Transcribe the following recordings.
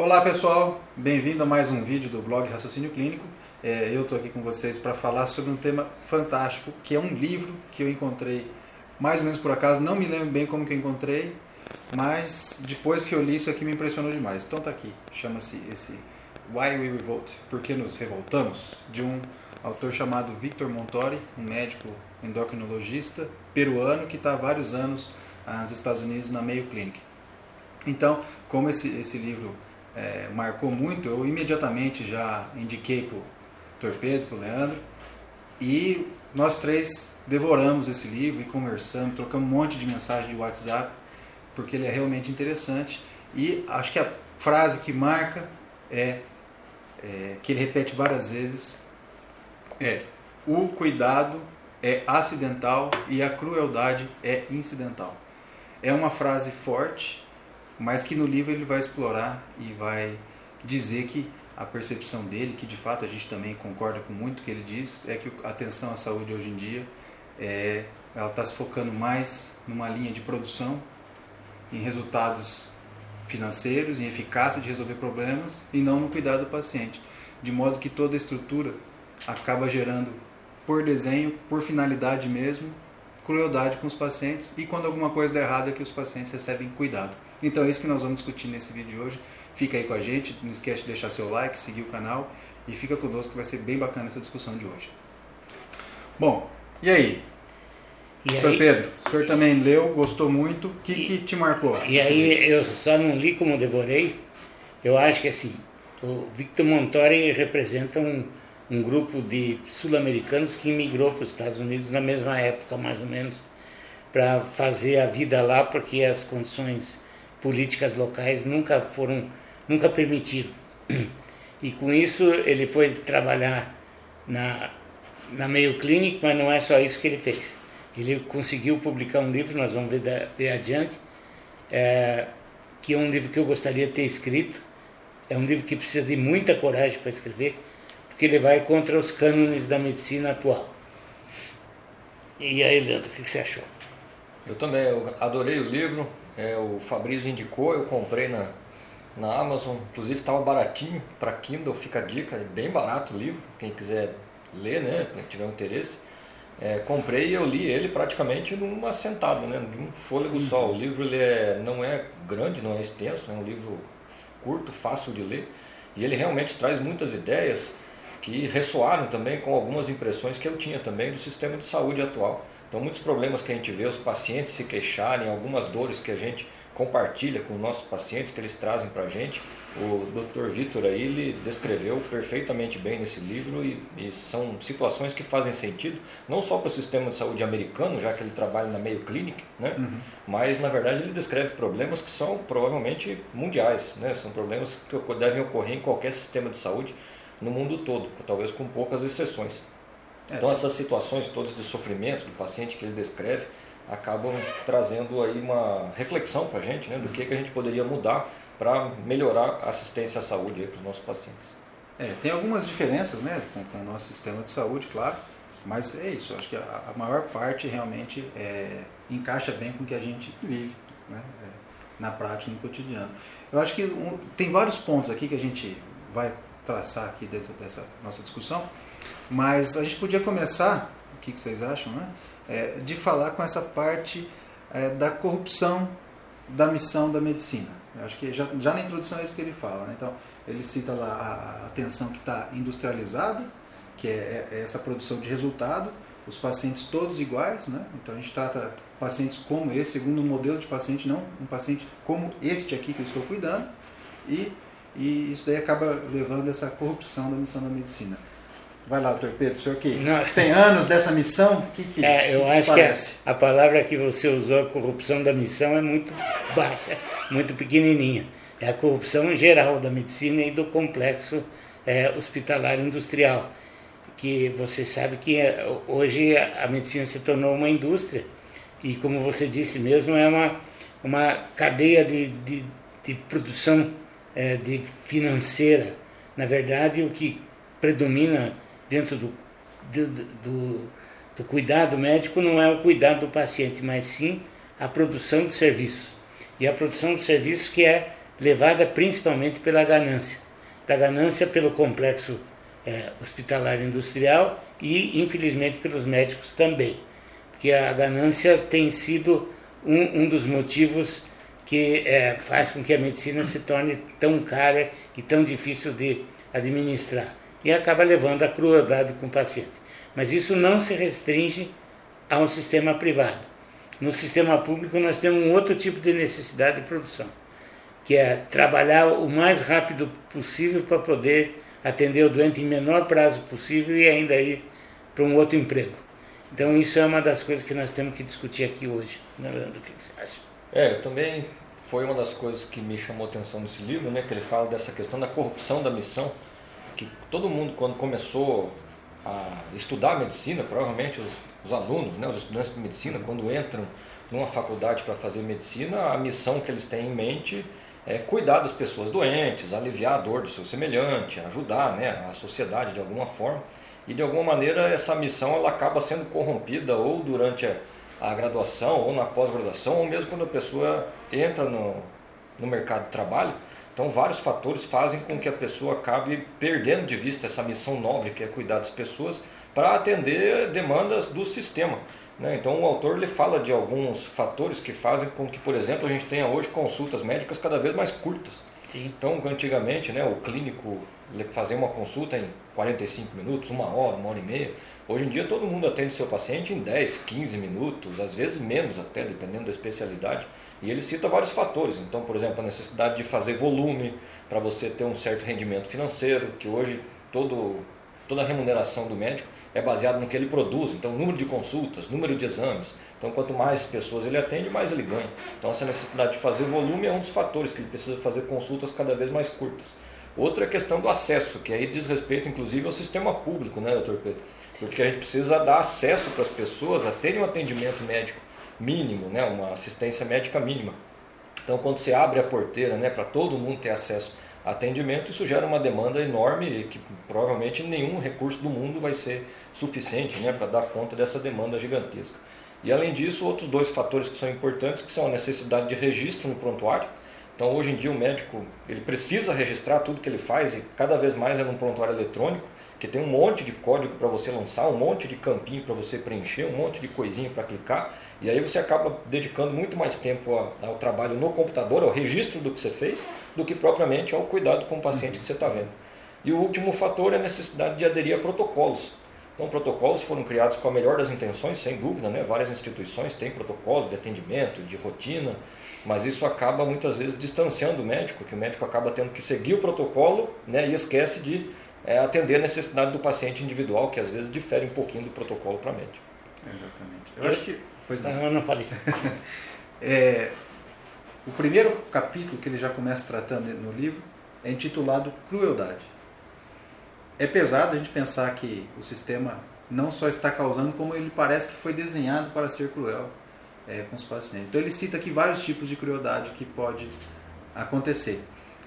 Olá pessoal, bem-vindo a mais um vídeo do blog Raciocínio Clínico. Eu estou aqui com vocês para falar sobre um tema fantástico, que é um livro que eu encontrei mais ou menos por acaso, não me lembro bem como que eu encontrei, mas depois que eu li isso aqui me impressionou demais. Então tá aqui, chama-se esse Why We Revolt, Por que nos revoltamos? De um autor chamado Victor Montori, um médico endocrinologista peruano que está há vários anos nos Estados Unidos na Mayo Clinic. Então, como esse livro marcou muito, eu imediatamente já indiquei para o Torpedo, para o Leandro, e nós três devoramos esse livro e conversamos, trocamos um monte de mensagem de WhatsApp, porque ele é realmente interessante. E acho que a frase que marca que ele repete várias vezes, o cuidado é acidental e a crueldade é incidental. É uma frase forte, mas que no livro ele vai explorar e vai dizer que a percepção dele, que de fato a gente também concorda com muito que ele diz, é que a atenção à saúde hoje em dia ela está se focando mais numa linha de produção, em resultados financeiros, em eficácia de resolver problemas e não no cuidado do paciente, de modo que toda a estrutura acaba gerando, por desenho, por finalidade mesmo, crueldade com os pacientes, e quando alguma coisa der errado é que os pacientes recebem cuidado. Então é isso que nós vamos discutir nesse vídeo de hoje. Fica aí com a gente, não esquece de deixar seu like, seguir o canal e fica conosco que vai ser bem bacana essa discussão de hoje. Bom, e aí? Doutor Pedro, o senhor também leu, gostou muito, o que te marcou? E aí eu só não li como devorei. Eu acho que assim, o Victor Montori representa um grupo de sul-americanos que imigrou para os Estados Unidos na mesma época, mais ou menos, para fazer a vida lá, porque as condições políticas locais nunca permitiram. E com isso ele foi trabalhar na Mayo Clinic, mas não é só isso que ele fez. Ele conseguiu publicar um livro, nós vamos ver adiante, que é um livro que eu gostaria de ter escrito. É um livro que precisa de muita coragem para escrever, porque ele vai contra os cânones da medicina atual. E aí, Leandro, o que você achou? Eu também, eu adorei o livro, o Fabrício indicou, eu comprei na Amazon, inclusive estava baratinho para Kindle, fica a dica, é bem barato o livro, quem quiser ler, né, quem tiver interesse. Comprei e eu li ele praticamente numa sentada, né, de um fôlego só. O livro não é grande, não é extenso, é um livro curto, fácil de ler, e ele realmente traz muitas ideias que ressoaram também com algumas impressões que eu tinha também do sistema de saúde atual. Então muitos problemas que a gente vê, os pacientes se queixarem, algumas dores que a gente compartilha com nossos pacientes, que eles trazem para a gente, o Dr. Victor aí, ele descreveu perfeitamente bem nesse livro, e são situações que fazem sentido, não só para o sistema de saúde americano, já que ele trabalha na Mayo Clinic, né? Mas na verdade ele descreve problemas que são provavelmente mundiais, né? São problemas que devem ocorrer em qualquer sistema de saúde no mundo todo, talvez com poucas exceções. Então essas situações todas de sofrimento do paciente que ele descreve acabam trazendo aí uma reflexão para a gente, né, do que a gente poderia mudar para melhorar a assistência à saúde para os nossos pacientes. Tem algumas diferenças, né, com o nosso sistema de saúde, claro, mas é isso, acho que a maior parte realmente encaixa bem com o que a gente vive, né, na prática, no cotidiano. Eu acho que tem vários pontos aqui que a gente vai traçar aqui dentro dessa nossa discussão, mas a gente podia começar, o que vocês acham, né, de falar com essa parte da corrupção da missão da medicina. Eu acho que já na introdução é isso que ele fala, né? Então ele cita lá a atenção que está industrializada, que é essa produção de resultado, os pacientes todos iguais, né? Então a gente trata pacientes como esse, segundo um modelo de paciente, não um paciente como este aqui que eu estou cuidando, e isso daí acaba levando a essa corrupção da missão da medicina. Vai lá, doutor Pedro, o senhor que tem anos dessa missão, o que eu acho parece? Que a palavra que você usou, a corrupção da missão, é muito baixa, muito pequenininha. É a corrupção geral da medicina e do complexo hospitalar industrial, que você sabe que hoje a medicina se tornou uma indústria, e como você disse mesmo, é uma cadeia de produção financeira. Na verdade, o que predomina dentro do cuidado médico não é o cuidado do paciente, mas sim a produção de serviços. E a produção de serviços que é levada principalmente pela ganância. Da ganância pelo complexo hospitalar industrial e, infelizmente, pelos médicos também. Porque a ganância tem sido um dos motivos que faz com que a medicina se torne tão cara e tão difícil de administrar. E acaba levando à crueldade com o paciente. Mas isso não se restringe ao sistema privado. No sistema público nós temos um outro tipo de necessidade de produção, que é trabalhar o mais rápido possível para poder atender o doente em menor prazo possível e ainda ir para um outro emprego. Então isso é uma das coisas que nós temos que discutir aqui hoje. Leandro, o que você acha? Eu também, foi uma das coisas que me chamou a atenção nesse livro, né, que ele fala dessa questão da corrupção da missão, que todo mundo, quando começou a estudar medicina, provavelmente os alunos, né, os estudantes de medicina, quando entram numa faculdade para fazer medicina, a missão que eles têm em mente é cuidar das pessoas doentes, aliviar a dor do seu semelhante, ajudar, né, a sociedade de alguma forma. E de alguma maneira essa missão ela acaba sendo corrompida ou durante a graduação, ou na pós-graduação, ou mesmo quando a pessoa entra no mercado de trabalho. Então vários fatores fazem com que a pessoa acabe perdendo de vista essa missão nobre que é cuidar das pessoas para atender demandas do sistema, né? Então o autor ele fala de alguns fatores que fazem com que, por exemplo, a gente tenha hoje consultas médicas cada vez mais curtas. Sim. Então antigamente, né, o clínico fazia uma consulta em 45 minutos, 1 hora, 1h30. Hoje em dia todo mundo atende seu paciente em 10, 15 minutos, às vezes menos até, dependendo da especialidade. E ele cita vários fatores. Então, por exemplo, a necessidade de fazer volume para você ter um certo rendimento financeiro, que hoje toda a remuneração do médico é baseada no que ele produz. Então, número de consultas, número de exames. Então, quanto mais pessoas ele atende, mais ele ganha. Então, essa necessidade de fazer volume é um dos fatores, que ele precisa fazer consultas cada vez mais curtas. Outra é a questão do acesso, que aí diz respeito, inclusive, ao sistema público, né, doutor Pedro? Porque a gente precisa dar acesso para as pessoas a terem um atendimento médico mínimo, né, uma assistência médica mínima. Então, quando você abre a porteira, né, para todo mundo ter acesso a atendimento, isso gera uma demanda enorme e que provavelmente nenhum recurso do mundo vai ser suficiente, né, para dar conta dessa demanda gigantesca. E além disso, outros dois fatores que são importantes, que são a necessidade de registro no prontuário. Então, hoje em dia o médico ele precisa registrar tudo que ele faz e cada vez mais é num prontuário eletrônico, que tem um monte de código para você lançar, um monte de campinho para você preencher, um monte de coisinha para clicar, e aí você acaba dedicando muito mais tempo ao trabalho no computador, ao registro do que você fez, do que propriamente ao cuidado com o paciente que você está vendo. E o último fator é a necessidade de aderir a protocolos. Então, protocolos foram criados com a melhor das intenções, sem dúvida, né? Várias instituições têm protocolos de atendimento, de rotina, mas isso acaba muitas vezes distanciando o médico, que o médico acaba tendo que seguir o protocolo, né? E esquece de atender a necessidade do paciente individual, que às vezes difere um pouquinho do protocolo para médico. Exatamente. Eu acho que... Pois não. Não pode. O primeiro capítulo que ele já começa tratando no livro é intitulado Crueldade. É pesado a gente pensar que o sistema não só está causando, como ele parece que foi desenhado para ser cruel com os pacientes. Então ele cita aqui vários tipos de crueldade que pode acontecer.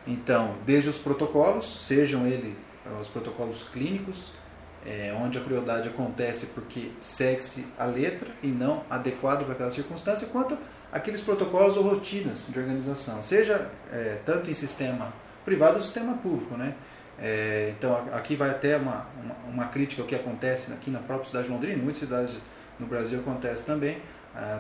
Então, desde os protocolos, sejam eles os protocolos clínicos, onde a crueldade acontece porque segue-se a letra e não adequado para aquela circunstância, quanto aqueles protocolos ou rotinas de organização, seja tanto em sistema privado ou sistema público, né? Então aqui vai até uma crítica ao que acontece aqui na própria cidade de Londrina, em muitas cidades no Brasil acontece também.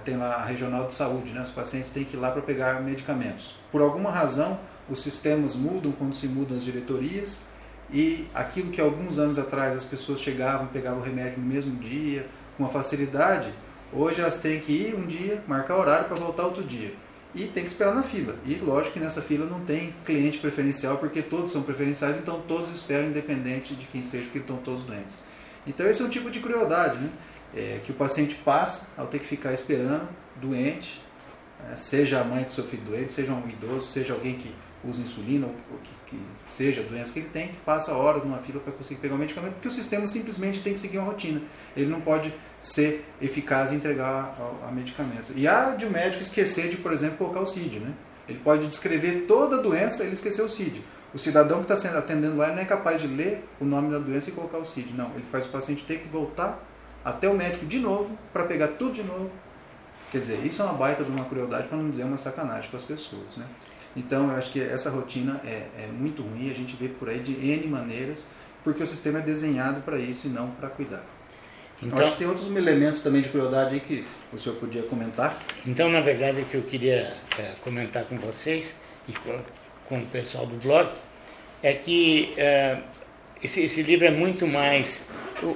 Tem lá a regional de saúde, né? Os pacientes têm que ir lá para pegar medicamentos. Por alguma razão, os sistemas mudam quando se mudam as diretorias, e aquilo que alguns anos atrás as pessoas chegavam e pegavam o remédio no mesmo dia, com uma facilidade, hoje elas têm que ir um dia, marcar horário para voltar outro dia. E tem que esperar na fila. E lógico que nessa fila não tem cliente preferencial, porque todos são preferenciais, então todos esperam, independente de quem seja, porque estão todos doentes. Então esse é um tipo de crueldade, né? Que o paciente passa ao ter que ficar esperando, doente, seja a mãe com seu filho doente, seja um idoso, seja alguém que usa insulina, ou que seja a doença que ele tem, que passa horas numa fila para conseguir pegar o medicamento, porque o sistema simplesmente tem que seguir uma rotina. Ele não pode ser eficaz em entregar o medicamento. E há de um médico esquecer de, por exemplo, colocar o CID, né? Ele pode descrever toda a doença e ele esqueceu o CID. O cidadão que está sendo atendendo lá, ele não é capaz de ler o nome da doença e colocar o CID. Não, ele faz o paciente ter que voltar até o médico de novo, para pegar tudo de novo, Quer dizer, isso é uma baita de uma crueldade, para não dizer uma sacanagem com as pessoas, né? Então, eu acho que essa rotina é muito ruim, a gente vê por aí de N maneiras, porque o sistema é desenhado para isso e não para cuidar. Então, acho que tem outros elementos também de crueldade aí que o senhor podia comentar. Então, na verdade, o que eu queria comentar com vocês e com o pessoal do blog é que esse livro é muito mais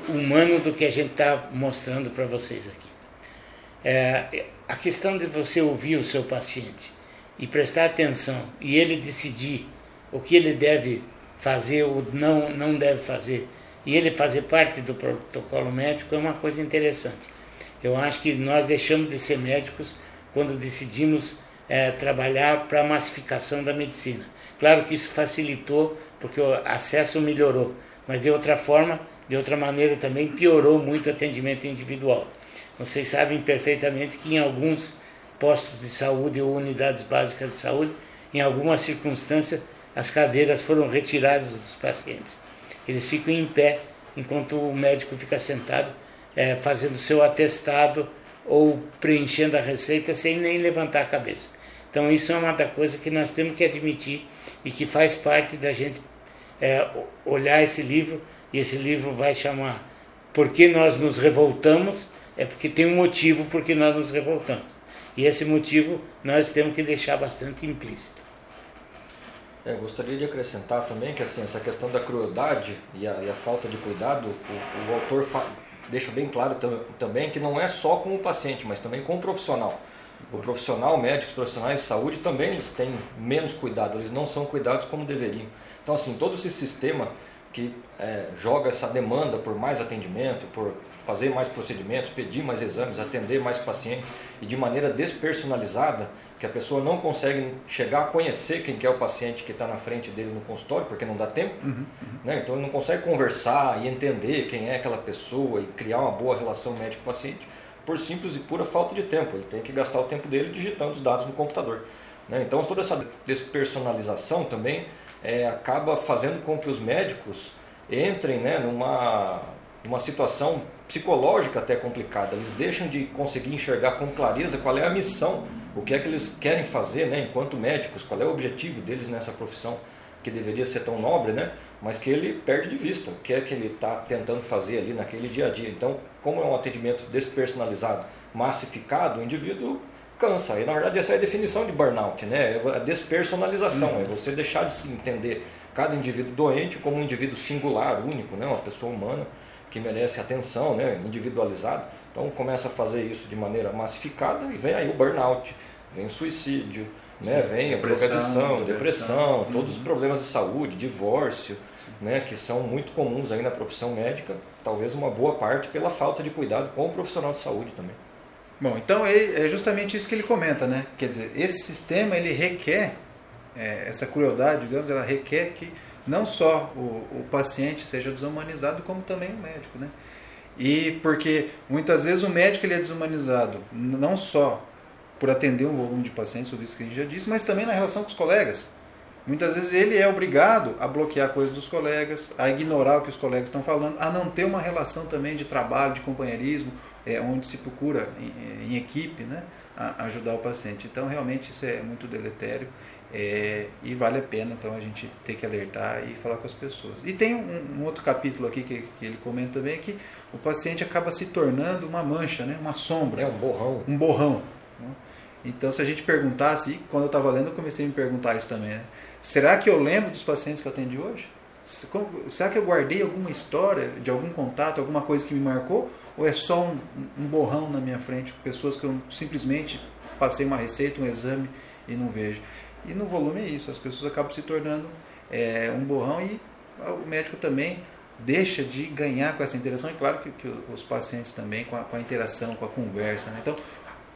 humano do que a gente está mostrando para vocês aqui. A questão de você ouvir o seu paciente e prestar atenção e ele decidir o que ele deve fazer ou não deve fazer, e ele fazer parte do protocolo médico é uma coisa interessante. Eu acho que nós deixamos de ser médicos quando decidimos trabalhar para a massificação da medicina. Claro que isso facilitou, porque o acesso melhorou, mas de outra forma, de outra maneira também piorou muito o atendimento individual. Vocês sabem perfeitamente que em alguns postos de saúde ou unidades básicas de saúde, em algumas circunstâncias, as cadeiras foram retiradas dos pacientes. Eles ficam em pé enquanto o médico fica sentado, fazendo seu atestado ou preenchendo a receita sem nem levantar a cabeça. Então isso é uma das coisas que nós temos que admitir e que faz parte da gente olhar esse livro, e esse livro vai chamar Por que nós nos revoltamos? É porque tem um motivo por que nós nos revoltamos. E esse motivo nós temos que deixar bastante implícito. Gostaria de acrescentar também que assim, essa questão da crueldade e a falta de cuidado, o autor deixa bem claro também que não é só com o paciente, mas também com o profissional. O profissional, médicos, profissionais de saúde também eles têm menos cuidado, eles não são cuidados como deveriam. Então assim, todo esse sistema que joga essa demanda por mais atendimento, por fazer mais procedimentos, pedir mais exames, atender mais pacientes e de maneira despersonalizada, que a pessoa não consegue chegar a conhecer quem que é o paciente que está na frente dele no consultório, porque não dá tempo, né? Então ele não consegue conversar e entender quem é aquela pessoa e criar uma boa relação médico-paciente por simples e pura falta de tempo. Ele tem que gastar o tempo dele digitando os dados no computador, né? Então toda essa despersonalização também acaba fazendo com que os médicos entrem, né, numa situação psicológica até complicada. Eles deixam de conseguir enxergar com clareza qual é a missão, o que é que eles querem fazer, né, enquanto médicos, qual é o objetivo deles nessa profissão que deveria ser tão nobre, né, mas que ele perde de vista, o que é que ele está tentando fazer ali naquele dia a dia. Então, como é um atendimento despersonalizado, massificado, o indivíduo cansa. E na verdade essa é a definição de burnout, né? É a despersonalização, é você deixar de se entender cada indivíduo doente como um indivíduo singular, único, né? Uma pessoa humana que merece atenção, né? Individualizada. Então começa a fazer isso de maneira massificada e vem aí o burnout, vem o suicídio, né? Vem a depressão, todos os problemas de saúde, divórcio, né? Que são muito comuns aí na profissão médica, talvez uma boa parte pela falta de cuidado com o profissional de saúde também. Bom, então é justamente isso que ele comenta, né? Quer dizer, esse sistema ele requer, essa crueldade, digamos, ela requer que não só o paciente seja desumanizado, como também o médico, né? E porque muitas vezes o médico ele é desumanizado não só por atender um volume de pacientes, tudo isso que a gente já disse, mas também na relação com os colegas. Muitas vezes ele é obrigado a bloquear coisas dos colegas, a ignorar o que os colegas estão falando, a não ter uma relação também de trabalho, de companheirismo, onde se procura em equipe, né, a ajudar o paciente. Então realmente isso é muito deletério e vale a pena então a gente ter que alertar e falar com as pessoas. E tem um outro capítulo aqui que ele comenta também, que o paciente acaba se tornando uma mancha, né, uma sombra. Um borrão. Né? Então, se a gente perguntasse, quando eu estava lendo, eu comecei a me perguntar isso também, né? Será que eu lembro dos pacientes que eu atendi hoje? Será que eu guardei alguma história, de algum contato, alguma coisa que me marcou? Ou é só um borrão na minha frente, pessoas que eu simplesmente passei uma receita, um exame e não vejo? E no volume é isso, as pessoas acabam se tornando um borrão e o médico também deixa de ganhar com essa interação. E claro que os pacientes também com a interação, com a conversa, né? Então,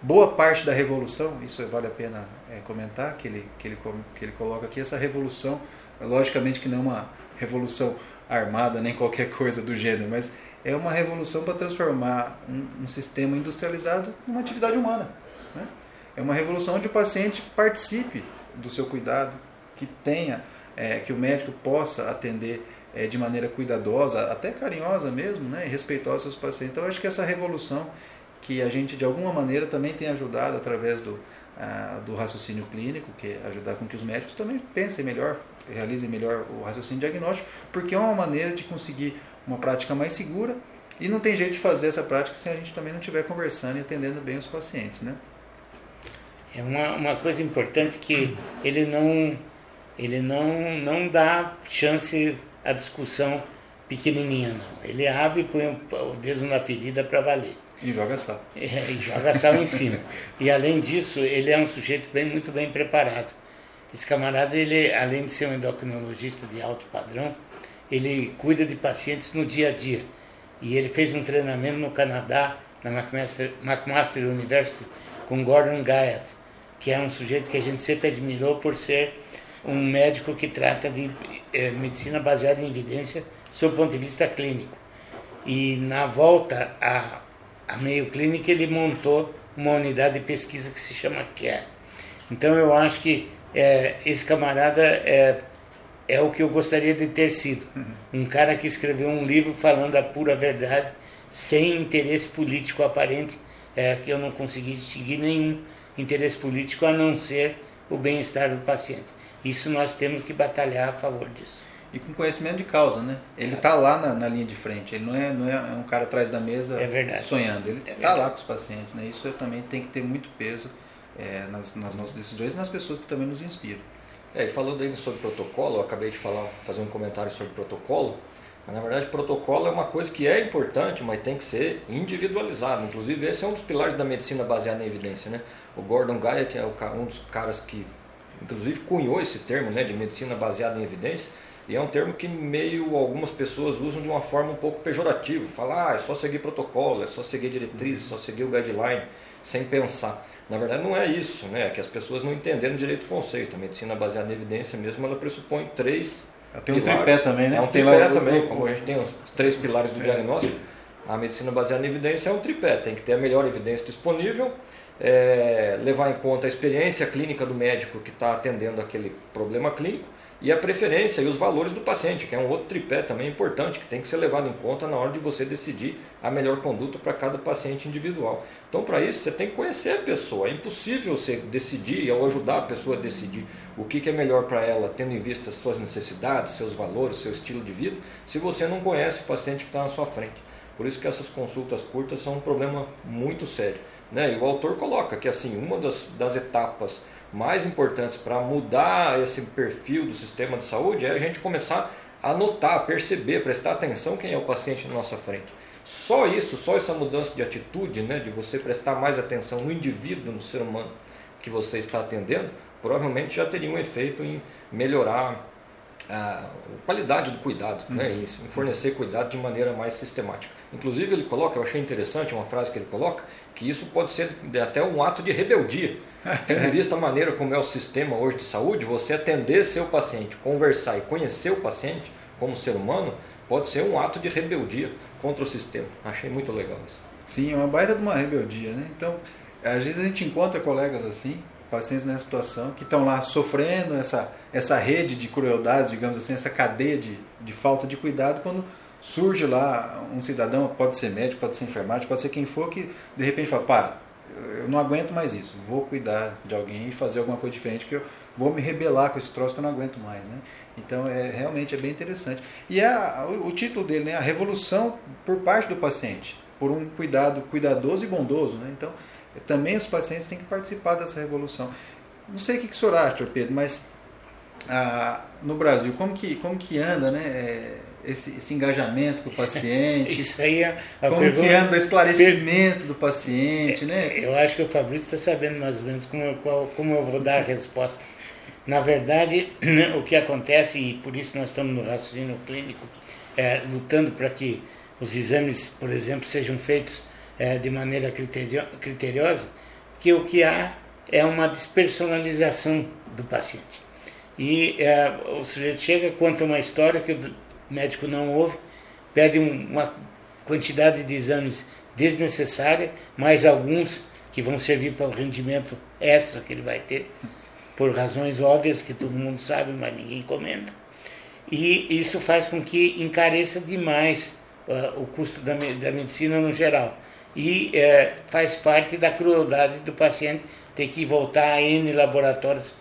boa parte da revolução, isso vale a pena comentar, que ele coloca aqui, essa revolução, logicamente que não é uma revolução armada, nem qualquer coisa do gênero, mas é uma revolução para transformar um sistema industrializado numa atividade humana. Né? É uma revolução onde o paciente participe do seu cuidado, que tenha, que o médico possa atender de maneira cuidadosa, até carinhosa mesmo, né? E respeitosa aos seus pacientes. Então eu acho que essa revolução que a gente de alguma maneira também tem ajudado através do raciocínio clínico, que é ajudar com que os médicos também pensem melhor, realizem melhor o raciocínio diagnóstico, porque é uma maneira de conseguir uma prática mais segura, e não tem jeito de fazer essa prática se a gente também não estiver conversando e atendendo bem os pacientes, né? É uma coisa importante que ele não dá chance à discussão pequenininha, não. Ele abre e põe o dedo na ferida para valer. E joga sal. E joga sal em cima. E além disso, ele é um sujeito muito bem preparado. Esse camarada, ele, além de ser um endocrinologista de alto padrão, ele cuida de pacientes no dia a dia. E ele fez um treinamento no Canadá, na McMaster University, com Gordon Guyatt, que é um sujeito que a gente sempre admirou por ser um médico que trata de medicina baseada em evidência sob o ponto de vista clínico. E na volta a Mayo Clinic, ele montou uma unidade de pesquisa que se chama CARE. Então eu acho que esse camarada é o que eu gostaria de ter sido. Um cara que escreveu um livro falando a pura verdade, sem interesse político aparente, que eu não consegui distinguir nenhum interesse político a não ser o bem-estar do paciente. Isso nós temos que batalhar a favor disso. E com conhecimento de causa, né? Ele está lá na linha de frente, ele não é um cara atrás da mesa sonhando, ele está lá com os pacientes, né? Isso também tem que ter muito peso nas nossas decisões e nas pessoas que também nos inspiram. E falando aí sobre protocolo, eu acabei de fazer um comentário sobre protocolo, mas na verdade protocolo é uma coisa que é importante, mas tem que ser individualizado. Inclusive esse é um dos pilares da medicina baseada em evidência, né? O Gordon Guyatt é um dos caras que inclusive cunhou esse termo, né, de medicina baseada em evidência, e é um termo que algumas pessoas usam de uma forma um pouco pejorativa. Falar, é só seguir protocolo, é só seguir diretriz, é só seguir o guideline, sem pensar. Na verdade não é isso, né? É que as pessoas não entenderam direito o conceito. A medicina baseada em evidência mesmo, ela pressupõe 3 tem pilares. Um tripé também, né? É um tripé também, como a gente tem os 3 pilares do diagnóstico. A medicina baseada em evidência é um tripé, tem que ter a melhor evidência disponível, levar em conta a experiência clínica do médico que está atendendo aquele problema clínico, e a preferência e os valores do paciente, que é um outro tripé também importante, que tem que ser levado em conta na hora de você decidir a melhor conduta para cada paciente individual. Então, para isso, você tem que conhecer a pessoa. É impossível você decidir ou ajudar a pessoa a decidir o que é melhor para ela, tendo em vista suas necessidades, seus valores, seu estilo de vida, se você não conhece o paciente que está na sua frente. Por isso que essas consultas curtas são um problema muito sério, né? E o autor coloca que assim, uma das etapas mais importantes para mudar esse perfil do sistema de saúde é a gente começar a notar, perceber, prestar atenção quem é o paciente na nossa frente. Só isso, só essa mudança de atitude, né, de você prestar mais atenção no indivíduo, no ser humano que você está atendendo, provavelmente já teria um efeito em melhorar a qualidade do cuidado, né, em fornecer cuidado de maneira mais sistemática. Inclusive ele coloca, eu achei interessante uma frase que ele coloca, que isso pode ser até um ato de rebeldia. Tendo em vista a maneira como é o sistema hoje de saúde, você atender seu paciente, conversar e conhecer o paciente como ser humano, pode ser um ato de rebeldia contra o sistema. Achei muito legal isso. Sim, é uma baita de uma rebeldia, né? Então, às vezes a gente encontra colegas assim, pacientes nessa situação, que estão lá sofrendo essa rede de crueldades, digamos assim, essa cadeia de falta de cuidado, quando surge lá um cidadão, pode ser médico, pode ser enfermagem, pode ser quem for, que de repente fala, eu não aguento mais isso, vou cuidar de alguém e fazer alguma coisa diferente, que eu vou me rebelar com esse troço que eu não aguento mais, né? Então, realmente é bem interessante. E o título dele, né? A revolução por parte do paciente, por um cuidado cuidadoso e bondoso, né? Então, também os pacientes têm que participar dessa revolução. Não sei o que o senhor acha, Dr. Pedro, mas no Brasil, como que anda, né? Esse engajamento com o paciente, isso aí como que anda o esclarecimento do paciente, né? Eu acho que o Fabrício está sabendo mais ou menos como eu vou dar a resposta. Na verdade, o que acontece, e por isso nós estamos no raciocínio clínico, lutando para que os exames, por exemplo, sejam feitos de maneira criteriosa, que o que há é uma despersonalização do paciente. E o sujeito chega, conta uma história que o médico não ouve, pede uma quantidade de exames desnecessária, mais alguns que vão servir para o rendimento extra que ele vai ter, por razões óbvias que todo mundo sabe, mas ninguém comenta. E isso faz com que encareça demais o custo da medicina no geral. e faz parte da crueldade do paciente ter que voltar a N laboratórios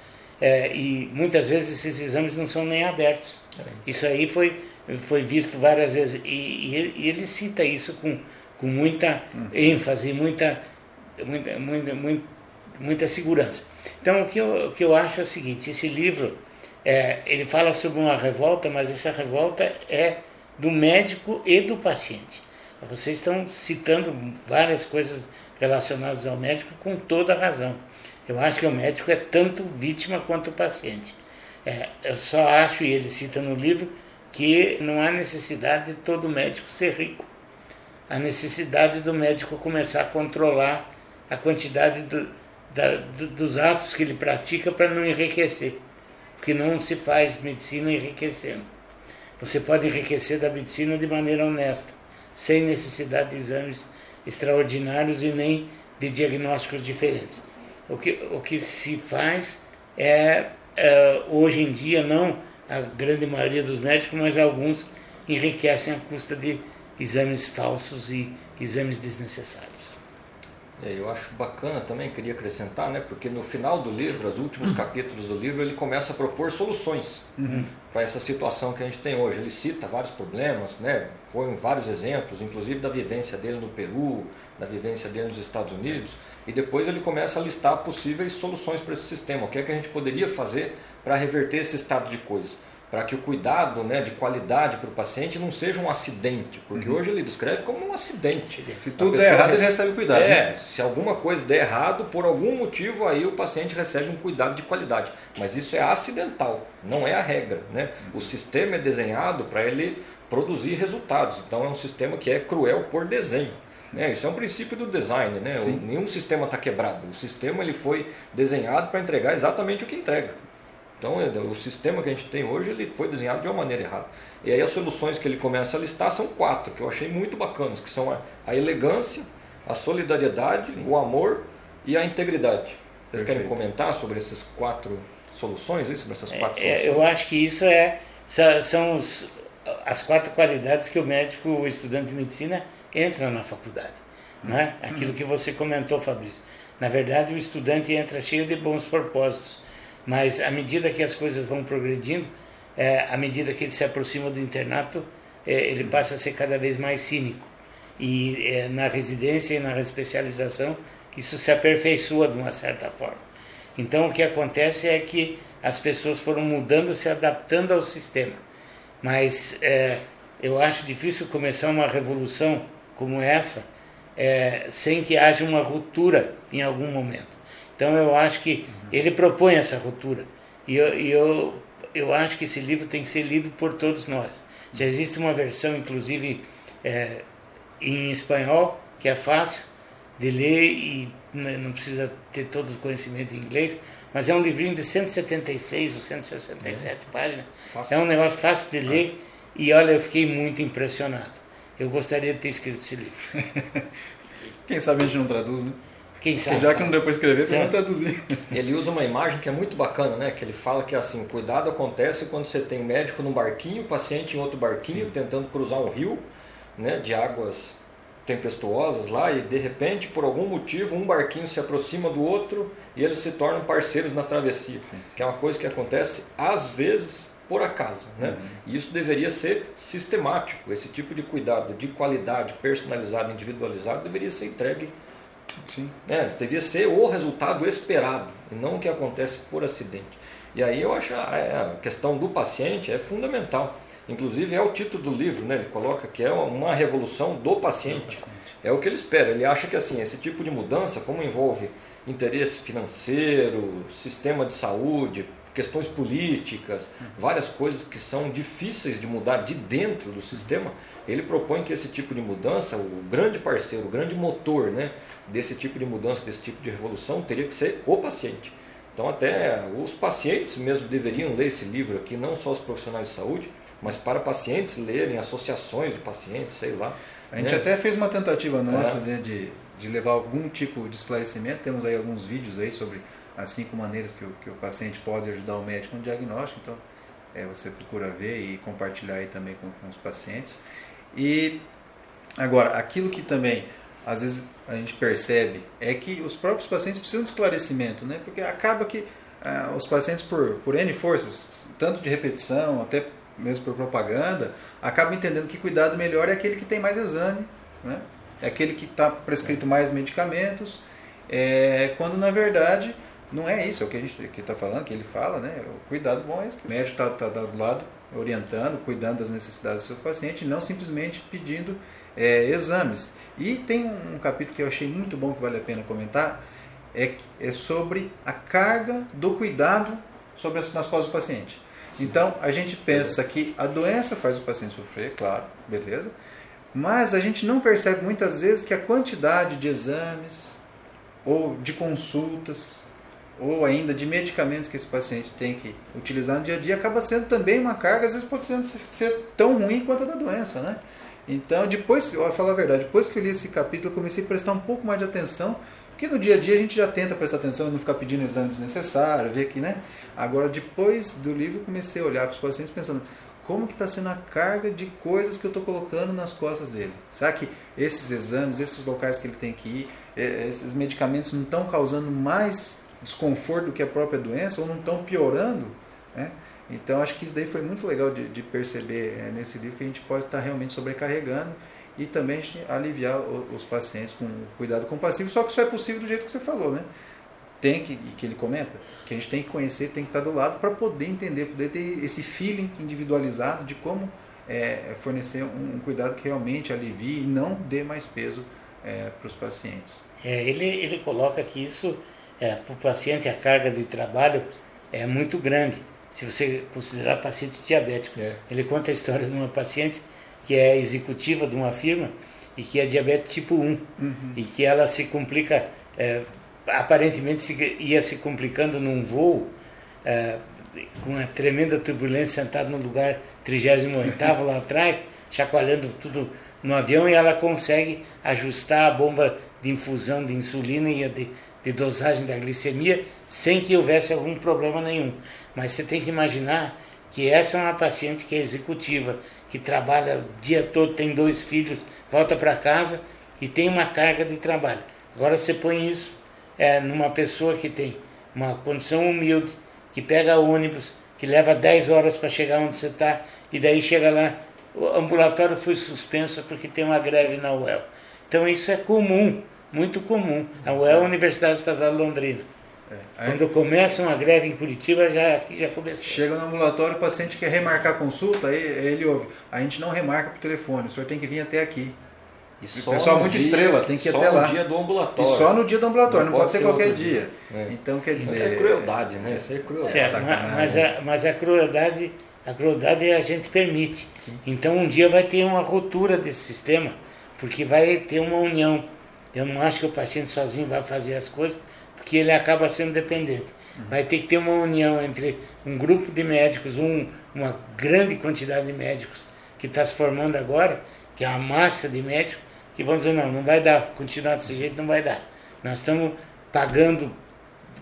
e muitas vezes esses exames não são nem abertos. Isso aí foi visto várias vezes e ele cita isso com muita ênfase, muita segurança. Então o que eu acho é o seguinte, esse livro ele fala sobre uma revolta, mas essa revolta é do médico e do paciente. Vocês estão citando várias coisas relacionadas ao médico com toda a razão. Eu acho que o médico é tanto vítima quanto o paciente. Eu só acho, e ele cita no livro, que não há necessidade de todo médico ser rico. A necessidade do médico começar a controlar a quantidade dos atos que ele pratica para não enriquecer. Porque não se faz medicina enriquecendo. Você pode enriquecer da medicina de maneira honesta, sem necessidade de exames extraordinários e nem de diagnósticos diferentes. O que se faz hoje em dia, não a grande maioria dos médicos, mas alguns enriquecem à custa de exames falsos e exames desnecessários. Eu acho bacana também, queria acrescentar, né, porque no final do livro, os últimos capítulos do livro, ele começa a propor soluções para essa situação que a gente tem hoje. Ele cita vários problemas, né, põe vários exemplos, inclusive da vivência dele no Peru, da vivência dele nos Estados Unidos, e depois ele começa a listar possíveis soluções para esse sistema. O que é que a gente poderia fazer para reverter esse estado de coisas? Para que o cuidado, né, de qualidade para o paciente não seja um acidente, porque hoje ele descreve como um acidente. Se tudo der errado, ele recebe cuidado. Se alguma coisa der errado, por algum motivo, aí o paciente recebe um cuidado de qualidade. Mas isso é acidental, não é a regra, né? O sistema é desenhado para ele produzir resultados, então é um sistema que é cruel por desenho. Isso é um princípio do design, né? Nenhum sistema está quebrado, o sistema ele foi desenhado para entregar exatamente o que entrega. Então, o sistema que a gente tem hoje, ele foi desenhado de uma maneira errada. E aí as soluções que ele começa a listar são 4, que eu achei muito bacanas, que são a elegância, a solidariedade, o amor e a integridade. Vocês querem comentar sobre essas 4 soluções, sobre essas 4 soluções? Eu acho que isso são as 4 qualidades que o médico, o estudante de medicina, entra na faculdade. Não é? Aquilo que você comentou, Fabrício. Na verdade, o estudante entra cheio de bons propósitos, mas à medida que as coisas vão progredindo, à medida que ele se aproxima do internato, ele passa a ser cada vez mais cínico. E na residência e na especialização, isso se aperfeiçoa de uma certa forma. Então o que acontece é que as pessoas foram mudando, se adaptando ao sistema. Mas eu acho difícil começar uma revolução como essa sem que haja uma ruptura em algum momento. Então eu acho que ele propõe essa ruptura. E eu acho que esse livro tem que ser lido por todos nós. Já existe uma versão, inclusive, em espanhol, que é fácil de ler e não precisa ter todo o conhecimento em inglês, mas é um livrinho de 176 ou 167 páginas. Fácil. É um negócio fácil de ler e, olha, eu fiquei muito impressionado. Eu gostaria de ter escrito esse livro. Quem sabe a gente não traduz, né? Quem sabe? Já que não deu para escrever, você vai traduzir. Ele usa uma imagem que é muito bacana, né? Que ele fala que assim, o cuidado acontece quando você tem médico num barquinho, paciente em outro barquinho, tentando cruzar um rio, né, de águas tempestuosas lá, e de repente, por algum motivo, um barquinho se aproxima do outro e eles se tornam parceiros na travessia. Que é uma coisa que acontece às vezes por acaso, né? E isso deveria ser sistemático. Esse tipo de cuidado de qualidade, personalizado, individualizado, deveria ser entregue. Devia ser o resultado esperado e não o que acontece por acidente. E aí eu acho a questão do paciente é fundamental. Inclusive é o título do livro, né? Ele coloca que é uma revolução do paciente. É o que ele espera. Ele acha que assim, esse tipo de mudança, como envolve interesse financeiro, sistema de saúde, questões políticas, várias coisas que são difíceis de mudar de dentro do sistema, ele propõe que esse tipo de mudança, o grande parceiro, o grande motor, né, desse tipo de mudança, desse tipo de revolução, teria que ser o paciente. Então até os pacientes mesmo deveriam ler esse livro aqui, não só os profissionais de saúde, mas para pacientes lerem, associações de pacientes, sei lá. A gente até fez uma tentativa nossa de levar algum tipo de esclarecimento, temos aí alguns vídeos aí sobre as 5 maneiras que o paciente pode ajudar o médico no diagnóstico, então você procura ver e compartilhar aí também com os pacientes. E agora, aquilo que também às vezes a gente percebe é que os próprios pacientes precisam de esclarecimento, né? Porque acaba que os pacientes, por N forças, tanto de repetição, até mesmo por propaganda, acabam entendendo que cuidado melhor é aquele que tem mais exame, né? É aquele que está prescrito mais medicamentos, quando na verdade não é isso, é o que a gente está falando, que ele fala, né? O cuidado bom é esse, que o médico está do lado, orientando, cuidando das necessidades do seu paciente, não simplesmente pedindo exames. E tem um capítulo que eu achei muito bom, que vale a pena comentar, é sobre a carga do cuidado nas costas do paciente. Então, a gente pensa que a doença faz o paciente sofrer, claro, beleza, mas a gente não percebe muitas vezes que a quantidade de exames, ou de consultas, ou ainda de medicamentos que esse paciente tem que utilizar no dia a dia, acaba sendo também uma carga, às vezes pode ser tão ruim quanto a da doença, né? Então, depois, eu vou falar a verdade, depois que eu li esse capítulo, eu comecei a prestar um pouco mais de atenção, porque no dia a dia a gente já tenta prestar atenção e não ficar pedindo exame desnecessário, ver que, né? Agora, depois do livro, eu comecei a olhar para os pacientes pensando, como que está sendo a carga de coisas que eu estou colocando nas costas dele? Será que esses exames, esses locais que ele tem que ir, esses medicamentos não estão causando mais desconforto do que a própria doença, ou não estão piorando, né? Então, acho que isso daí foi muito legal de perceber nesse livro, que a gente pode estar realmente sobrecarregando e também a gente aliviar os pacientes com cuidado compassivo, só que isso é possível do jeito que você falou, né? Que ele comenta, que a gente tem que conhecer, tem que estar do lado para poder entender, poder ter esse feeling individualizado de como fornecer um cuidado que realmente alivie e não dê mais peso para os pacientes. Ele coloca que isso, para o paciente, a carga de trabalho é muito grande, se você considerar pacientes diabéticos. Ele conta a história de uma paciente que é executiva de uma firma e que é diabetes tipo 1, e que ela se complica, aparentemente ia se complicando num voo, com uma tremenda turbulência, sentado no lugar 38º lá atrás, chacoalhando tudo no avião, e ela consegue ajustar a bomba de infusão de insulina e a de dosagem da glicemia sem que houvesse algum problema nenhum. Mas você tem que imaginar que essa é uma paciente que é executiva, que trabalha o dia todo, tem 2 filhos, volta para casa e tem uma carga de trabalho. Agora você põe isso numa pessoa que tem uma condição humilde, que pega ônibus, que leva 10 horas para chegar onde você está, e daí chega lá, o ambulatório foi suspenso porque tem uma greve na UEL. Então isso é comum, muito comum. A UEL é a Universidade Estadual de Londrina. Quando começa uma greve em Curitiba, aqui já começou. Chega no ambulatório, o paciente quer remarcar a consulta, aí ele ouve, a gente não remarca por telefone, o senhor tem que vir até aqui. E o pessoal muito estrela, tem que ir até lá. Só no dia do ambulatório. E só no dia do ambulatório, não pode ser qualquer dia. Então, quer dizer... Isso é crueldade, né? Isso é crueldade. Certo, mas a crueldade a gente permite. Sim. Então, um dia vai ter uma ruptura desse sistema, porque vai ter uma união. Eu não acho que o paciente sozinho vai fazer as coisas, porque ele acaba sendo dependente. Vai ter que ter uma união entre um grupo de médicos, uma grande quantidade de médicos que está se formando agora, que é a massa de médicos, que vão dizer, não vai dar, continuar desse jeito não vai dar. Nós estamos pagando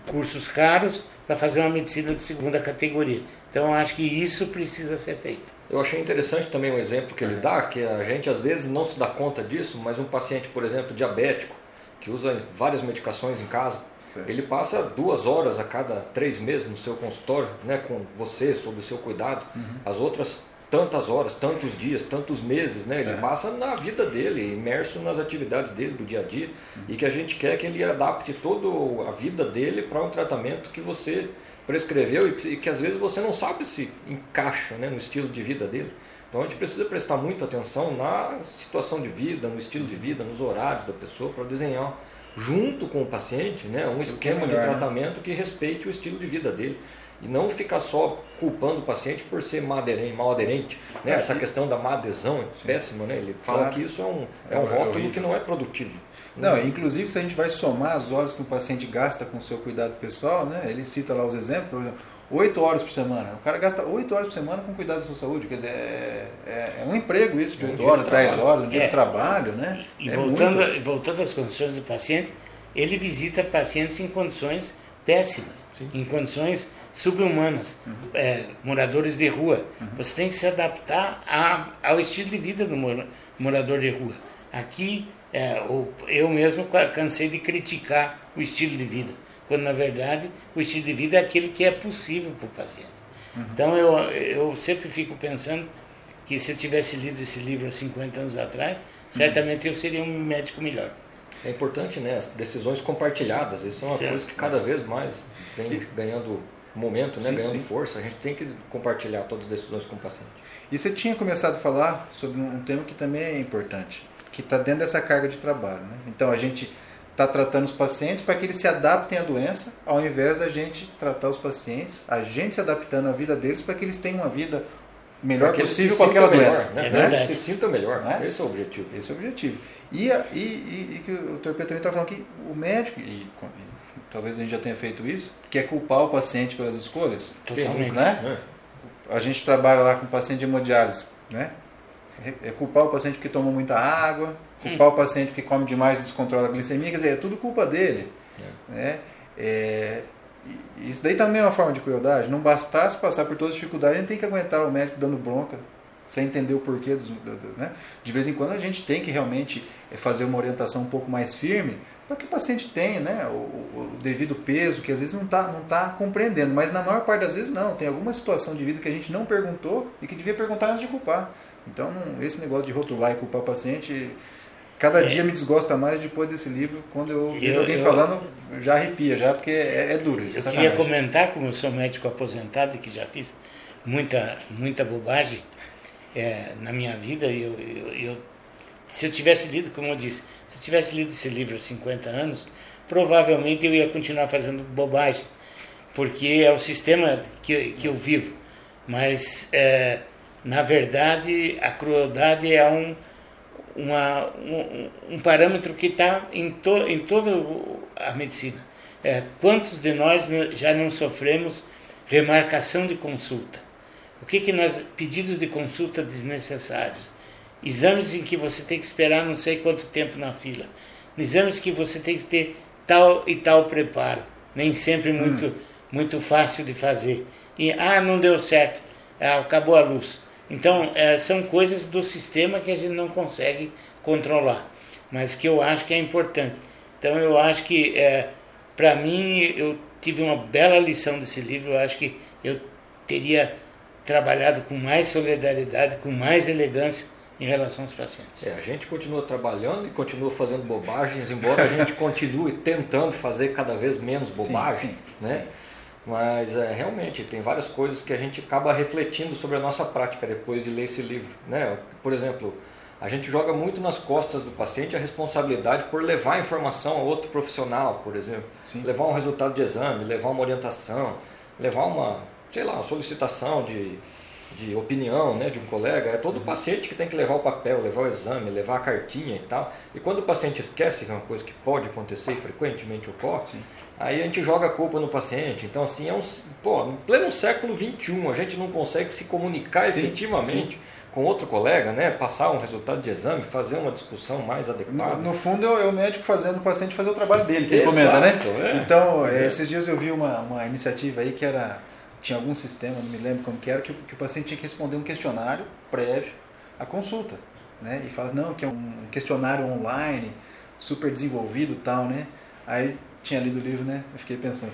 cursos caros para fazer uma medicina de segunda categoria. Então, eu acho que isso precisa ser feito. Eu achei interessante também o exemplo que ele dá, que a gente às vezes não se dá conta disso, mas um paciente, por exemplo, diabético, que usa várias medicações em casa, ele passa 2 horas a cada 3 meses no seu consultório, né, com você, sob o seu cuidado. As outras tantas horas, tantos dias, tantos meses, né, ele passa na vida dele, imerso nas atividades dele do dia a dia, e que a gente quer que ele adapte toda a vida dele para um tratamento que você prescreveu e que às vezes você não sabe se encaixa, né, no estilo de vida dele. Então a gente precisa prestar muita atenção na situação de vida, no estilo de vida, nos horários da pessoa, para desenhar junto com o paciente, né, um esquema de tratamento que respeite o estilo de vida dele. E não ficar só culpando o paciente por ser mal aderente. Né? Essa questão da má adesão é péssima, né? Ele fala que isso é um rótulo que não é produtivo. Não, inclusive se a gente vai somar as horas que o paciente gasta com o seu cuidado pessoal, né? Ele cita lá os exemplos, por exemplo, 8 horas por semana. O cara gasta 8 horas por semana com cuidado da sua saúde. Quer dizer, é um emprego isso, de 8 horas, 10 horas, um dia de trabalho, né? E voltando às condições do paciente, ele visita pacientes em condições péssimas, em condições subhumanas, moradores de rua. Você tem que se adaptar ao estilo de vida do morador de rua. Aqui eu mesmo cansei de criticar o estilo de vida, quando na verdade o estilo de vida é aquele que é possível para o paciente. Então eu sempre fico pensando que se eu tivesse lido esse livro há 50 anos atrás, certamente eu seria um médico melhor. É importante, né? As decisões compartilhadas, isso é uma coisa que cada vez mais vem ganhando momento, né? Ganhando força. A gente tem que compartilhar todas as decisões com o paciente. E você tinha começado a falar sobre um tema que também é importante, que está dentro dessa carga de trabalho, né? Então a gente está tratando os pacientes para que eles se adaptem à doença, ao invés da gente tratar os pacientes, a gente se adaptando à vida deles para que eles tenham uma vida melhor possível com aquela doença. Né? Se sinta melhor, né? Esse é o objetivo. Esse é o objetivo. E que o Dr. Pedro também está falando que o médico, e talvez a gente já tenha feito isso, quer culpar o paciente pelas escolhas. Totalmente. Né? A gente trabalha lá com paciente de hemodiálise, né? É culpar o paciente porque toma muita água, culpar o paciente porque come demais e descontrola a glicemia, quer dizer, é tudo culpa dele. Né? Isso daí também é uma forma de crueldade. Não bastasse passar por todas as dificuldades, a gente tem que aguentar o médico dando bronca, sem entender o porquê. Né? De vez em quando a gente tem que realmente fazer uma orientação um pouco mais firme, para que o paciente tenha, né, o devido peso, que às vezes não tá compreendendo, mas na maior parte das vezes não. Tem alguma situação de vida que a gente não perguntou e que devia perguntar antes de culpar. Então, esse negócio de rotular e culpar o paciente, cada dia me desgosta mais depois desse livro. Quando eu vejo alguém falando, já arrepia, já, porque é duro isso. Eu queria comentar, como eu sou médico aposentado e que já fiz muita bobagem na minha vida, se eu tivesse lido, como eu disse, se eu tivesse lido esse livro há 50 anos, provavelmente eu ia continuar fazendo bobagem, porque é o sistema que eu vivo. Mas, na verdade, a crueldade é um parâmetro que está em toda a medicina. Quantos de nós já não sofremos remarcação de consulta? O que nós... Pedidos de consulta desnecessários. Exames em que você tem que esperar não sei quanto tempo na fila. Exames que você tem que ter tal e tal preparo. Nem sempre muito fácil de fazer. E, não deu certo. Acabou a luz. Então, são coisas do sistema que a gente não consegue controlar, mas que eu acho que é importante. Então, eu acho que, para mim, eu tive uma bela lição desse livro. Eu acho que eu teria trabalhado com mais solidariedade, com mais elegância em relação aos pacientes. A gente continua trabalhando e continua fazendo bobagens, embora a gente continue tentando fazer cada vez menos bobagem, né? Sim. Mas realmente tem várias coisas que a gente acaba refletindo sobre a nossa prática depois de ler esse livro, né? Por exemplo, a gente joga muito nas costas do paciente a responsabilidade por levar a informação a outro profissional, por exemplo. Sim. Levar um resultado de exame, levar uma orientação, levar uma solicitação de opinião, né, de um colega. É todo o paciente que tem que levar o papel, levar o exame, levar a cartinha e tal. E quando o paciente esquece, que é uma coisa que pode acontecer e frequentemente ocorre, sim, aí a gente joga a culpa no paciente. Então, assim, no pleno século XXI, a gente não consegue se comunicar efetivamente com outro colega, né? Passar um resultado de exame, fazer uma discussão mais adequada. No fundo, é o médico fazendo o paciente fazer o trabalho dele, que ele comenta, né? Então, esses dias eu vi uma iniciativa aí que tinha algum sistema, não me lembro como que era, que o paciente tinha que responder um questionário prévio à consulta, né? E fala, não, que é um questionário online, super desenvolvido e tal, né? Aí tinha lido o livro, né? Eu fiquei pensando,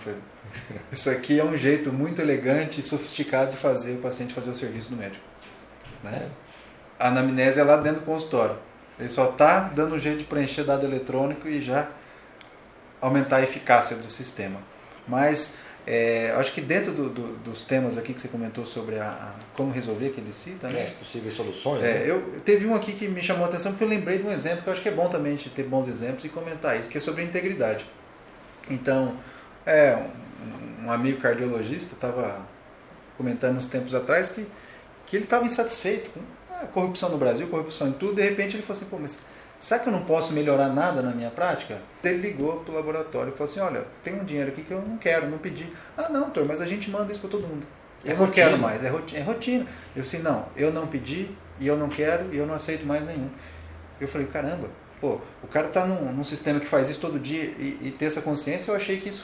isso aqui é um jeito muito elegante e sofisticado de fazer o paciente fazer o serviço do médico, né? A anamnese é lá dentro do consultório. Ele só está dando um jeito de preencher dado eletrônico e já aumentar a eficácia do sistema. Mas acho que dentro dos temas aqui que você comentou sobre como resolver, que ele cita, né? Possíveis soluções. Teve um aqui que me chamou a atenção, porque eu lembrei de um exemplo que eu acho que é bom também de ter bons exemplos e comentar isso, que é sobre a integridade. Então, um amigo cardiologista estava comentando uns tempos atrás que ele estava insatisfeito com a corrupção no Brasil, corrupção em tudo. De repente ele falou assim, mas será que eu não posso melhorar nada na minha prática? Ele ligou para o laboratório e falou assim, olha, tem um dinheiro aqui que eu não quero, não pedi. Não, doutor, mas a gente manda isso para todo mundo. Eu não quero mais, é rotina. Eu disse, não, eu não pedi, e eu não quero, e eu não aceito mais nenhum. Eu falei, caramba, o cara está num sistema que faz isso todo dia e ter essa consciência. Eu achei que isso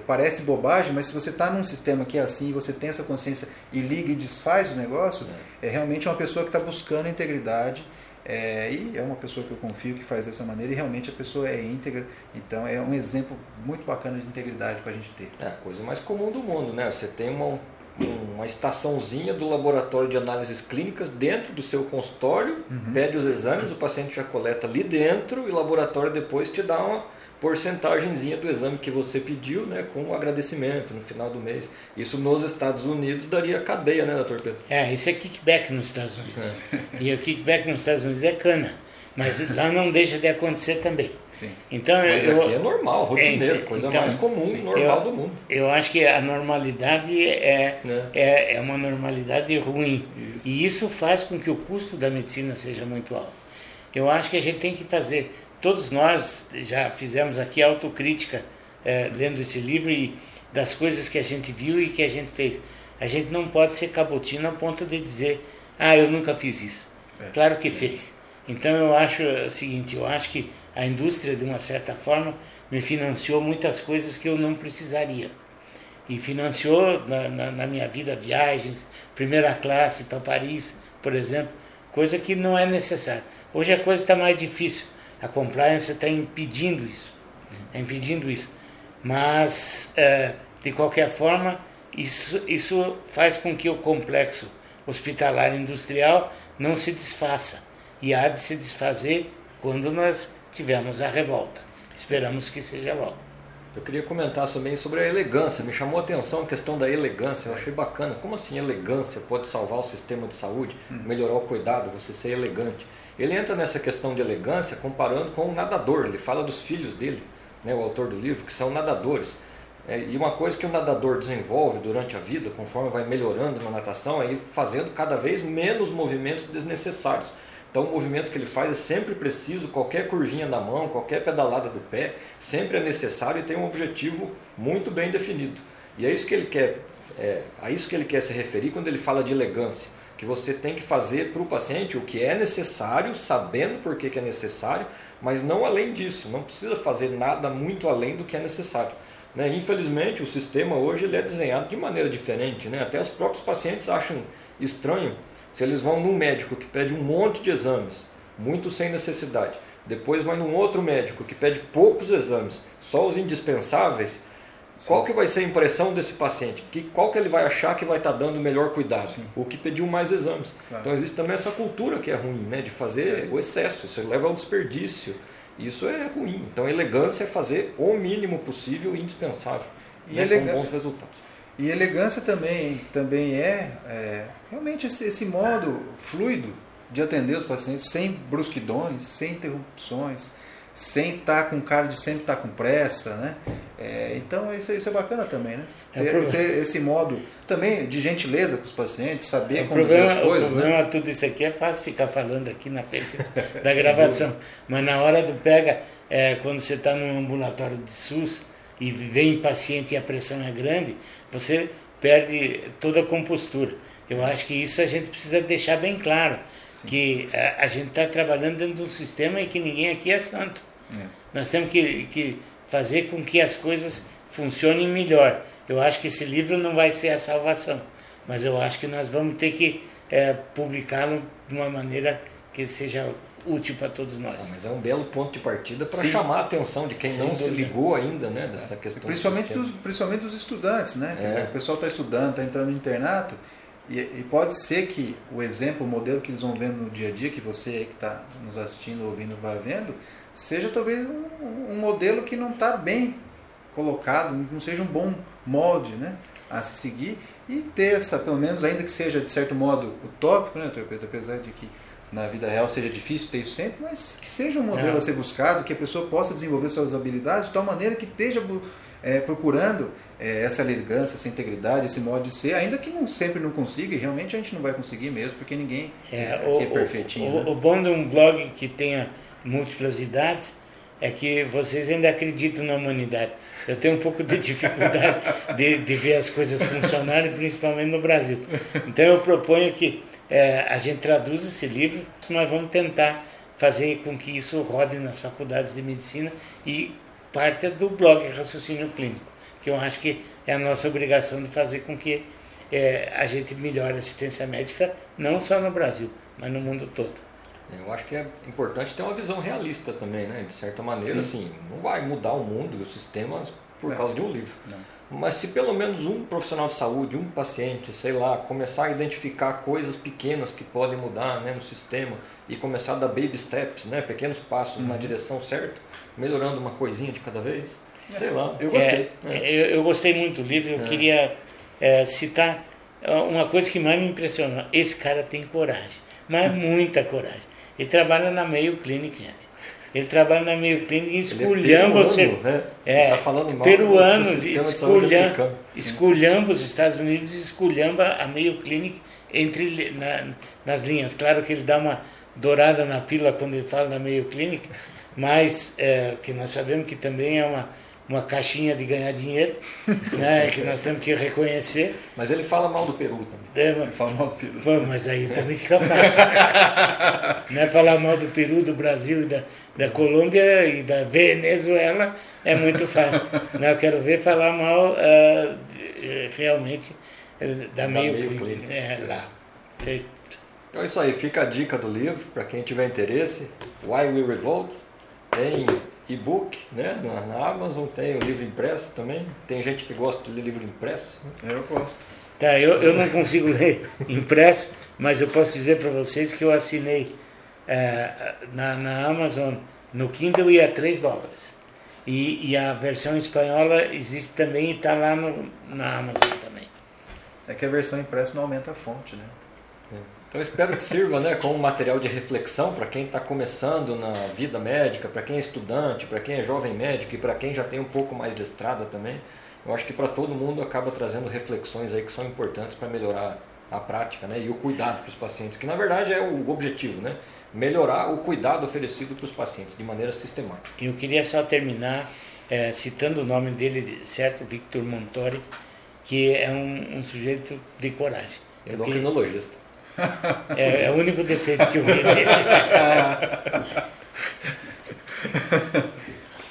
parece bobagem, mas se você está num sistema que é assim, você tem essa consciência e liga e desfaz o negócio, é realmente uma pessoa que está buscando integridade E é uma pessoa que eu confio que faz dessa maneira e realmente a pessoa é íntegra. Então é um exemplo muito bacana de integridade para a gente ter. É a coisa mais comum do mundo, né? Você tem uma estaçãozinha do laboratório de análises clínicas dentro do seu consultório, pede os exames, o paciente já coleta ali dentro e o laboratório depois te dá uma porcentagenzinha do exame que você pediu, né, com o agradecimento no final do mês. Isso nos Estados Unidos daria cadeia, né, doutor Pedro? Isso é kickback nos Estados Unidos. E o kickback nos Estados Unidos é cana. Mas lá não deixa de acontecer também. Sim. Então, mas aqui é normal, rotineiro, coisa mais comum, normal do mundo. Eu acho que a normalidade é uma normalidade ruim. Isso. E isso faz com que o custo da medicina seja muito alto. Eu acho que a gente tem que fazer, todos nós já fizemos aqui autocrítica lendo esse livro e das coisas que a gente viu e que a gente fez. A gente não pode ser cabotino a ponto de dizer, eu nunca fiz isso. Claro que fez. Então eu acho o seguinte, eu acho que a indústria, de uma certa forma, me financiou muitas coisas que eu não precisaria. E financiou na minha vida viagens, primeira classe para Paris, por exemplo, coisa que não é necessária. Hoje a coisa está mais difícil, a compliance está impedindo isso. Mas, de qualquer forma, isso faz com que o complexo hospitalar industrial não se desfaça. E há de se desfazer quando nós tivermos a revolta. Esperamos que seja logo. Eu queria comentar também sobre a elegância. Me chamou a atenção a questão da elegância. Eu achei bacana. Como assim elegância pode salvar o sistema de saúde, melhorar o cuidado, você ser elegante? Ele entra nessa questão de elegância comparando com o nadador. Ele fala dos filhos dele, né, o autor do livro, que são nadadores. E uma coisa que o nadador desenvolve durante a vida, conforme vai melhorando na natação, é ir fazendo cada vez menos movimentos desnecessários. Então o movimento que ele faz é sempre preciso, qualquer curvinha da mão, qualquer pedalada do pé, sempre é necessário e tem um objetivo muito bem definido. E é isso que ele quer, a isso que ele quer se referir quando ele fala de elegância, que você tem que fazer para o paciente o que é necessário, sabendo por que é necessário, mas não além disso, não precisa fazer nada muito além do que é necessário. Né? Infelizmente o sistema hoje ele é desenhado de maneira diferente, né? Até os próprios pacientes acham estranho se eles vão num médico que pede um monte de exames, muito sem necessidade, depois vai num outro médico que pede poucos exames, só os indispensáveis, qual que vai ser a impressão desse paciente? Qual que ele vai achar que vai estar dando o melhor cuidado? Sim. O que pediu mais exames. Claro. Então existe também essa cultura que é ruim, né? De fazer o excesso, isso leva ao desperdício. Isso é ruim. Então a elegância é fazer o mínimo possível e indispensável, né? Com bons resultados. E elegância também é realmente esse modo fluido de atender os pacientes sem brusquidões, sem interrupções, sem estar com cara de sempre estar com pressa, né? Então isso é bacana também, né? Ter esse modo também de gentileza com os pacientes, saber conduzir as coisas. O problema, tudo isso aqui é fácil ficar falando aqui na frente da gravação, mas na hora do pega, quando você está num ambulatório de SUS e vem paciente e a pressão é grande, você perde toda a compostura. Eu acho que isso a gente precisa deixar bem claro. Sim. Que a gente está trabalhando dentro de um sistema e que ninguém aqui é santo. Nós temos que fazer com que as coisas funcionem melhor. Eu acho que esse livro não vai ser a salvação, mas eu acho que nós vamos ter que publicá-lo de uma maneira que seja útil para todos nós. Mas é um belo ponto de partida para chamar a atenção de quem não se ligou ainda, né, dessa questão. Principalmente dos estudantes, né? O pessoal está estudando, está entrando no internato. E pode ser que o exemplo, o modelo que eles vão vendo no dia a dia, que você aí que está nos assistindo, ouvindo, vai vendo, seja talvez um modelo que não está bem colocado, não seja um bom molde, né, a se seguir e ter essa, pelo menos, ainda que seja de certo modo utópico, né, doutor Pedro, apesar de que na vida real seja difícil ter isso sempre, mas que seja um modelo a ser buscado, que a pessoa possa desenvolver suas habilidades de tal maneira que esteja procurando essa elegância, essa integridade, esse modo de ser, ainda que sempre não consiga, e realmente a gente não vai conseguir mesmo, porque ninguém aqui é perfeitinho. O bom de um blog que tenha múltiplas idades é que vocês ainda acreditam na humanidade. Eu tenho um pouco de dificuldade de ver as coisas funcionarem, principalmente no Brasil. Então eu proponho que a gente traduza esse livro, nós vamos tentar fazer com que isso rode nas faculdades de medicina e parte do blog Raciocínio Clínico, que eu acho que é a nossa obrigação de fazer com que a gente melhore a assistência médica, não só no Brasil, mas no mundo todo. Eu acho que é importante ter uma visão realista também, né? De certa maneira, assim, não vai mudar o mundo e o sistema por causa de um livro. Não. Mas se pelo menos um profissional de saúde, um paciente, sei lá, começar a identificar coisas pequenas que podem mudar, né, no sistema e começar a dar baby steps, né, pequenos passos na direção certa, melhorando uma coisinha de cada vez, sei lá. Eu gostei. Eu gostei muito do livro, eu queria citar uma coisa que mais me impressionou. Esse cara tem coragem, mas muita coragem. Ele trabalha na Mayo Clinic, gente. Ele trabalha na Mayo Clinic e esculhamba tá falando mal peruano, do sistema de saúde americano. Esculhamba os Estados Unidos e esculhamba a Mayo Clinic nas linhas. Claro que ele dá uma dourada na pílula quando ele fala da Mayo Clinic, mas que nós sabemos que também é uma caixinha de ganhar dinheiro, né, que nós temos que reconhecer. Mas ele fala mal do Peru também. Ele fala mal do Peru. Mas aí também fica fácil. Né? Falar mal do Peru, do Brasil e da Colômbia e da Venezuela é muito fácil. Né? Eu quero ver falar mal realmente da Mayo Clinic. Lá. Feito. Então é isso aí, fica a dica do livro para quem tiver interesse. Why We Revolt. Tem e-book, né, na Amazon, tem o livro impresso também. Tem gente que gosta de ler livro impresso. Eu gosto. Tá, eu não consigo ler impresso, mas eu posso dizer para vocês que eu assinei na Amazon, no Kindle, e a $3. E a versão espanhola existe também e está lá na Amazon também. É que a versão impressa não aumenta a fonte, né? Então eu espero que sirva, né, como material de reflexão para quem está começando na vida médica, para quem é estudante, para quem é jovem médico e para quem já tem um pouco mais de estrada também. Eu acho que para todo mundo acaba trazendo reflexões aí que são importantes para melhorar a prática, né, e o cuidado para os pacientes, que na verdade é o objetivo, né, melhorar o cuidado oferecido para os pacientes de maneira sistemática. Eu queria só terminar citando o nome dele, certo, Victor Montori, que é um sujeito de coragem. Endocrinologista. É o único defeito que eu vi nele.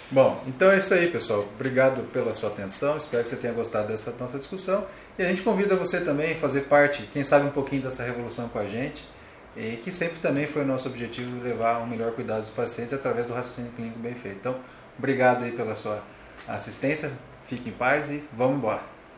Bom, então é isso aí, pessoal. Obrigado pela sua atenção. Espero que você tenha gostado dessa nossa discussão. E a gente convida você também a fazer parte, quem sabe, um pouquinho dessa revolução com a gente. E que sempre também foi o nosso objetivo levar um melhor cuidado dos pacientes através do raciocínio clínico bem feito. Então, obrigado aí pela sua assistência. Fique em paz e vamos embora.